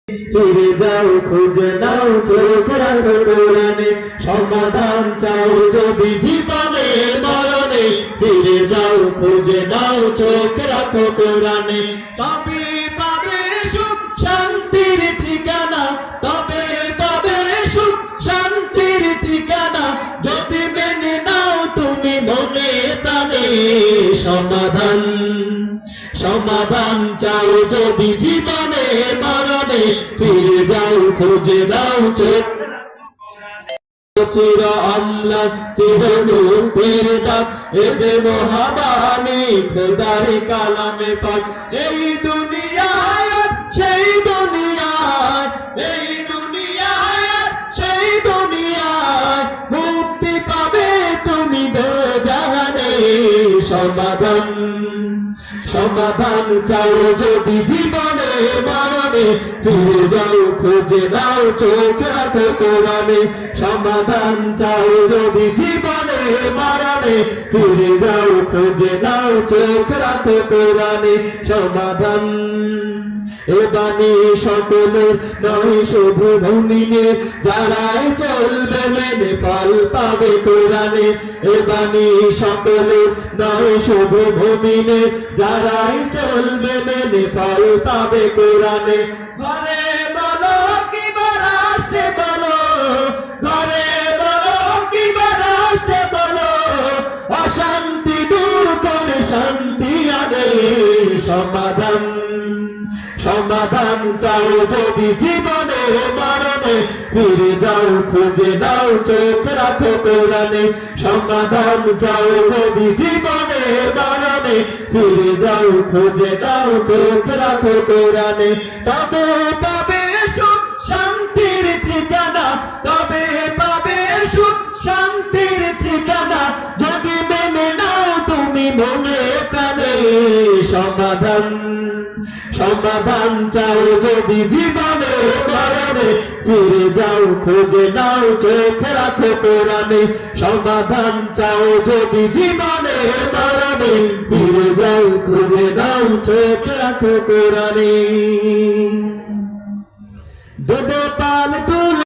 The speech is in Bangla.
ফিরে যাও খুঁজে নাও চোখ রাখো কোরআনে সমাধান চাও যদি জীবনে মরণে ফিরে যাও খুঁজে নাও চোখ রাখো কোরআনে তবে পাবে সুখ শান্তির ঠিকানা তবে পাবে সুখ শান্তির ঠিকানা যদি মেনে নাও তুমি মনে প্রাণে সমাধান সমাধান চাও যদি জীবনে মরণে ফিরে যাও খুঁজে দাও চোখ চির অম্লা চির নূরের ডাক এ যে মহাবাণী খোদার কালামে পাক এই দুনিয়ায় সেই দুনিয়ায় এই দুনিয়ায় সেই দুনিয়ায় মুক্তি পাবে তুমি দোজাহানে সমাধান সমাধান চাও যদি জীবনে মরণে ফিরে যাও খুঁজে নাও চোখ রাখো কোরআনে সমাধান চাও যদি জীবনে মরণে ফিরে যাও খুঁজে নাও চোখ রাখো কোরআনে সমাধান এ বাণী সকলের নয় শুধু মুমিনে যারাই চলবে মেনে ফল পাবে কোরআনে এ বাণী সকলের নয় শুধু মুমিনে যারাই চলবে মেনে ফল পাবে কোরআনে ঘরে বলো কিংবা রাষ্ট্রে বলো ঘরে বলো কিংবা রাষ্ট্রে বলো অশান্তি দূর করে শান্তি আনে সমাধান সমাধান চাও যদি জীবনে মরণে ফিরে যাও খুঁজে নাও চোখ রাখো কোরআনে সমাধান চাও যদি জীবনে মরণে ফিরে যাও খুঁজে নাও চোখ রাখো কোরআনে তবে পাবে সুখ শান্তির ঠিকানা তবে পাবে সুখ শান্তির ঠিকানা যদি মেনে নাও তুমি মনে প্রাণে সমাধান সমাধান চাও যদি জীবনে মরণে ফিরে যাও খুঁজে নাও চোখ রাখো কোরআনে সমাধান চাও যদি জীবনে মরণে ফিরে যাও খুঁজে নাও চোখ রাখো কোরআনে দুধ পাল